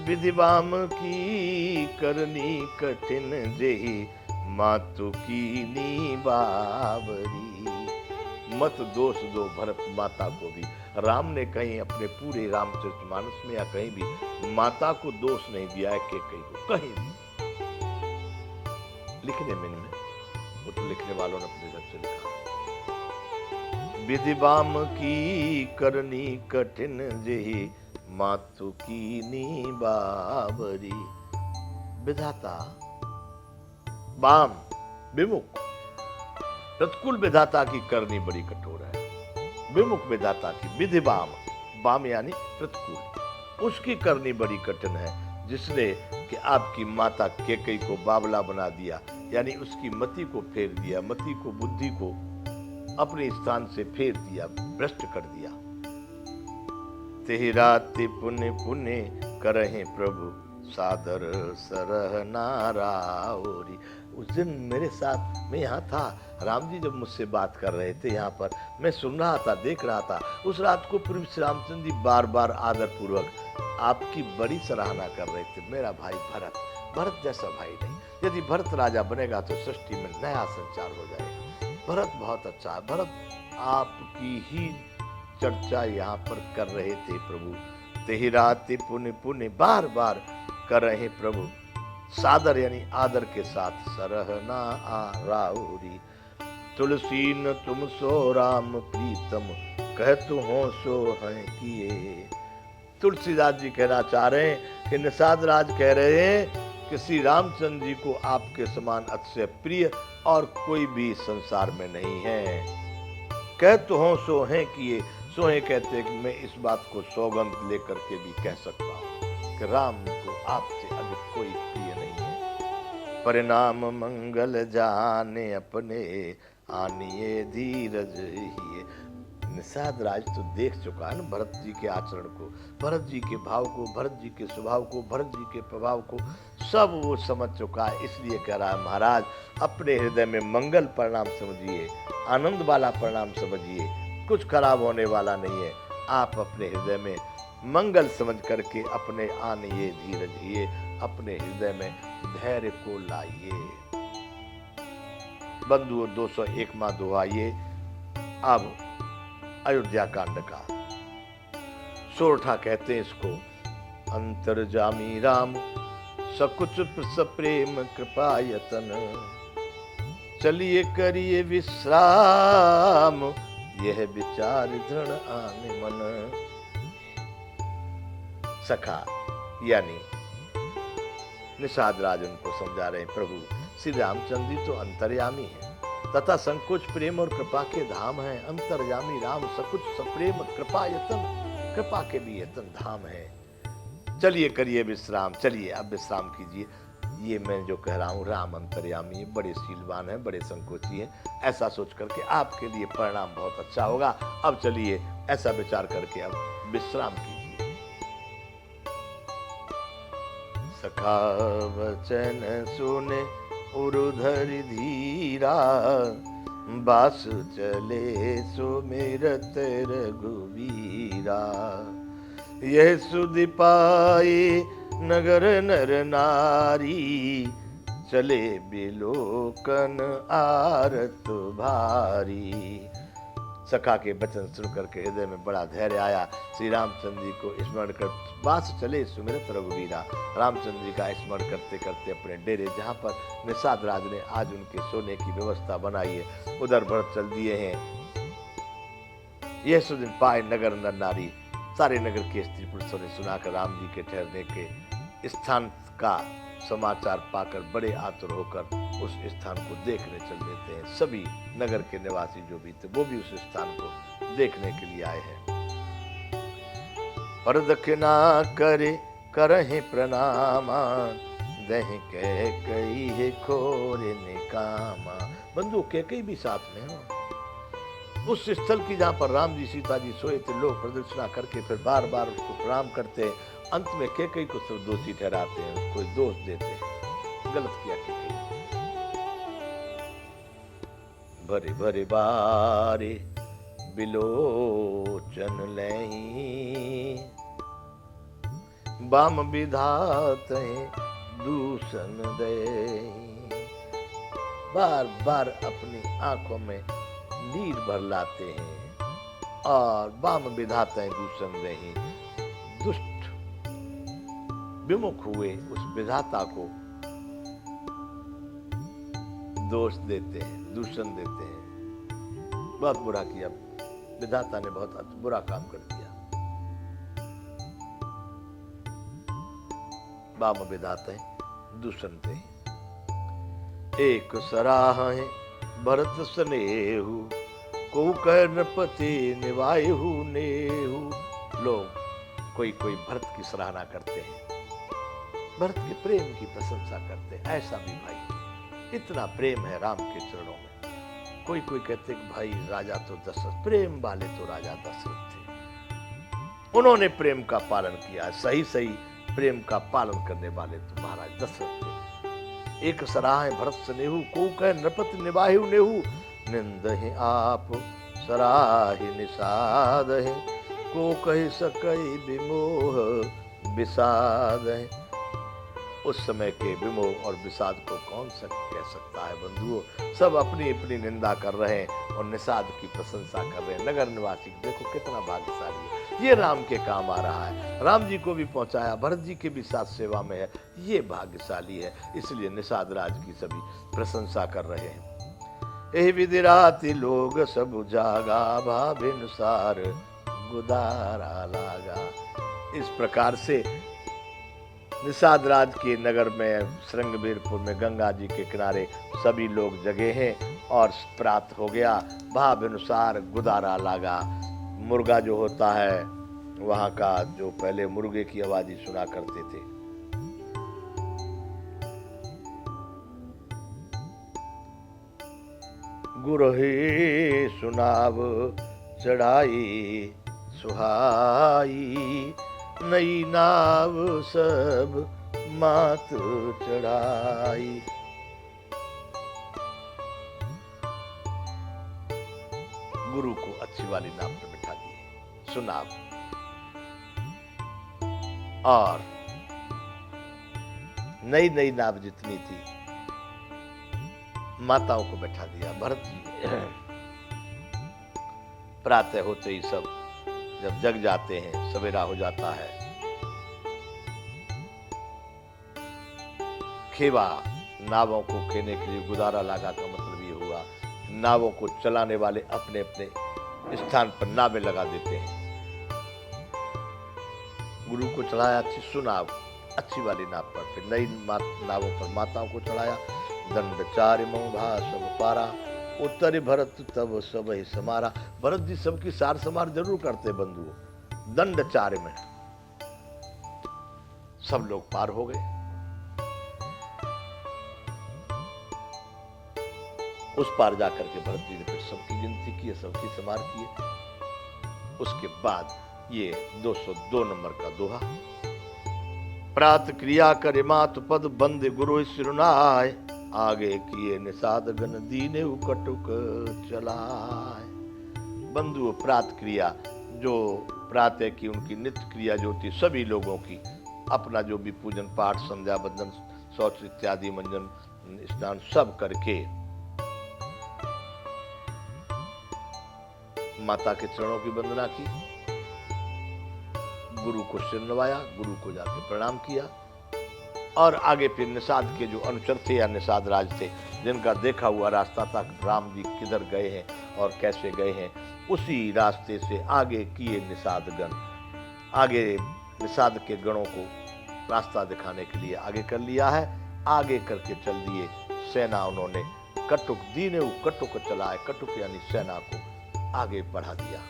विधिवाम की करनी कठिन जेहि मातु कीनी बावरी। मत दोष दो भरत माता को भी। राम ने कहीं अपने पूरे रामचरितमानस में या कहीं भी माता को दोष नहीं दिया है कि कहीं को कहीं भी लिखने में नहीं, वो तो लिखने वालों ने अपने ढंग से लिखा। विधिवाम की करनी कठिन जेहि मातु कीनी बावरी। विधाता बाम विमुख, प्रतिकूल विधाता की करनी बड़ी कठोर है। विमुख विधाता की विधि बाम, बाम यानी प्रतिकूल, उसकी करनी बड़ी कठिन है जिसने कि आपकी माता केकई को बावला बना दिया, यानी उसकी मति को फेर दिया, मति को बुद्धि को अपने स्थान से फेर दिया, भ्रष्ट कर दिया। तेहि राति पुण्य पुण्य करहे प्रभु सादर सरह नाराओरी। उस दिन मेरे साथ मैं यहाँ था, राम जी जब मुझसे बात कर रहे थे यहाँ पर, मैं सुन रहा था, देख रहा था। उस रात को प्रभु श्री रामचंद्र जी बार बार आदर पूर्वक आपकी बड़ी सराहना कर रहे थे। मेरा भाई भरत, भरत जैसा भाई नहीं। यदि भरत राजा बनेगा तो सृष्टि में नया संचार हो जाएगा। भरत बहुत अच्छा है। भरत आपकी ही चर्चा यहाँ पर कर रहे थे प्रभु। तेहि राति पुण्य पुण्य बार बार कर रहे प्रभु, सादर यानी आदर के साथ, सरहना आ राउरी। तुलसी न तुम सो राम प्रीतम, कहतु हो सो हैं किए। तुलसीदास जी कहना चाह रहे हैं कि निषाद राज कह रहे हैं कि श्री रामचंद्र जी को आपके समान अतिशय प्रिय और कोई भी संसार में नहीं है। कहतु हो सो हैं किए। सोहे कहते हैं कि मैं इस बात को सौगंध लेकर के भी कह सकता हूँ कि राम को आपसे अधिक कोई प्रिय नहीं है। परिणाम मंगल जाने अपने, आनिए धीरज ही। निषाद राज तो देख चुका है ना भरत जी के आचरण को, भरत जी के भाव को, भरत जी के स्वभाव को, भरत जी के प्रभाव को, सब वो समझ चुका है। इसलिए कह रहा है महाराज अपने हृदय में मंगल परिणाम समझिए, आनंद वाला परिणाम समझिए, कुछ खराब होने वाला नहीं है। आप अपने हृदय में मंगल समझ करके अपने आनिए धीरज हिए, अपने हृदय में धैर्य को लाइए। बंधुओं 201वां दोहा ये अब अयोध्या कांड का। सोरठा कहते हैं इसको। अंतर्जामी राम सकुच सप्रेम कृपायतन, चलिए करिए विश्राम, यह विचार दृढ़ आने मन। सखा यानी निषाद राज उनको समझा रहे हैं, प्रभु श्री रामचंद्र जी तो अंतर्यामी है तथा संकोच प्रेम और कृपा के धाम है। अंतर्यामी राम सकुच सप्रेम कृपा यतन, कृपा के भी यतन धाम है। चलिए करिए विश्राम, चलिए अब विश्राम कीजिए। ये मैं जो कह रहा हूँ, राम अंतर्यामी है, बड़े शीलवान है, बड़े संकोची है, ऐसा सोच करके आपके लिए परिणाम बहुत अच्छा होगा। अब चलिए ऐसा विचार करके अब विश्राम कीजिए। सखा वचन सुने उरुधरि धीरा, बास चले सुमिरत रघुवीरा। यह सुधि पाए नगर नर नारी, चले बिलोकन आरत भारी। सखा के वचन सुन करके हृदय में बड़ा धैर्य आया। श्री रामचंद्र जी को स्मरण कर बास चले सुमिरत रघुवीरा। रामचंद्र जी का स्मरण करते करते अपने डेरे, जहाँ पर निषाद राज ने आज उनके सोने की व्यवस्था बनाई है, उधर भरत चल दिए हैं। यह सुदिन पाए नगर नर नारी, सारे नगर के स्त्री पुरुषों ने सुनाकर राम जी के ठहरने के स्थान का समाचार पाकर बड़े आतुर होकर उस स्थान को देखने चल देते हैं। सभी नगर के निवासी जो भी थे वो भी उस स्थान को देखने के लिए आए हैं। पर दक्षिणा करे करहे प्रणामा, दह कह कई है खोरे निकामा। बंधु कैकेयी भी साथ में हो। उस स्थल की जहाँ पर राम जी सीता जी सोए थे, लोग प्रदक्षिणा करके फिर बार बार उसको प्रणाम करते हैं। अंत में कैकेयी को सब दोषी ठहराते हैं, उसको दोष देते हैं, गलत किया कैकेयी। भरे भरे बारे बिलोचन लही, बाम विधात दूषण दे। बार बार अपनी आंखों में नीर भर लाते हैं और बाम विधाते दूषण दे, दुष्ट विमुख हुए उस विधाता को दोष देते हैं, दूषण देते हैं। बहुत बुरा किया विधाता ने, बहुत बुरा काम कर दिया। बाम विधाते दूषण दे। एक सराह भरत स्नेहु, को कह नृपति निवायु नेहु। लोग कोई कोई भरत की सराहना करते हैं, भरत के प्रेम की प्रशंसा करते हैं। ऐसा भी भाई, इतना प्रेम है राम के चरणों में। कोई कोई कहते कि भाई राजा तो दशरथ, प्रेम वाले तो राजा दशरथ थे, उन्होंने प्रेम का पालन किया। सही सही प्रेम का पालन करने वाले तो महाराज दशरथ थे। एक सराह भरत स्नेहु, को कह नृपति निवायु नेहु। निंदहि आप सराहि निषाद, को कह सकई विमोह विषाद। उस समय के विमोह और विषाद को कौन कह सकता है बंधुओं। सब अपनी अपनी निंदा कर रहे हैं और निषाद की प्रशंसा कर रहे हैं। नगर निवासी देखो कितना भाग्यशाली है, ये राम के काम आ रहा है, राम जी को भी पहुंचाया, भरत जी के भी साथ सेवा में है, ये भाग्यशाली है। इसलिए निषाद राज की सभी प्रशंसा कर रहे हैं। एहि विधि राति लोग सब जागा, भाभिनुसार गुदारा लागा। इस प्रकार से निषाद राज के नगर में श्रृंगवीरपुर में गंगा जी के किनारे सभी लोग जगे हैं और प्रात हो गया। भाव अनुसार गुदारा लागा। मुर्गा जो होता है वहां का, जो पहले मुर्गे की आवाज ही सुना करते थे, गुरहे सुनाव चढ़ाई सुहाई, नई नाव सब मात चढ़ाई। गुरु को अच्छी वाली नाव पर बिठा दिए, सुनाव, और नई नई नाव जितनी थी माताओं को बैठा दिया। भरत जी प्रातः होते ही सब जब जग जाते हैं, सवेरा हो जाता है, खेवा नावों को खेने के लिए गुदारा लागा का मतलब ये हुआ नावों को चलाने वाले अपने अपने स्थान पर नावें लगा देते हैं। गुरु को चढ़ाया अच्छी सुनाव, अच्छी वाली नाव पर, फिर नई नावों पर माताओं को चढ़ाया। दंड चारि मौभा सब पारा, उत्तरी भरत तब सब ही समारा। भरत जी सबकी सार समार जरूर करते बंधुओं। दंड चार में सब लोग पार हो गए। उस पार जाकर के भरत जी ने फिर सबकी गिनती की, सबकी समार किए। उसके बाद ये 202 नंबर का दोहा। प्रात क्रिया करे मातु पद, बंद गुरु सिरुनाय, आगे किए निषाद गण दीने कटुक चलाए। बंधु प्रात क्रिया, जो प्रातः की उनकी नित्य क्रिया जो थी, सभी लोगों की अपना जो भी पूजन पाठ, संध्या बंदन, शौच इत्यादि, मंजन स्नान सब करके माता के चरणों की वंदना की, गुरु को सिर नवाया, गुरु को जाके प्रणाम किया, और आगे फिर निषाद के जो अनुचर थे या निषाद राज थे, जिनका देखा हुआ रास्ता था राम जी किधर गए हैं और कैसे गए हैं, उसी रास्ते से आगे किए निषाद गण। आगे निषाद के गणों को रास्ता दिखाने के लिए आगे कर लिया है। आगे करके चल दिए सेना, उन्होंने कटुक दीने कटुक चलाए, कटुक यानी सेना को आगे बढ़ा दिया।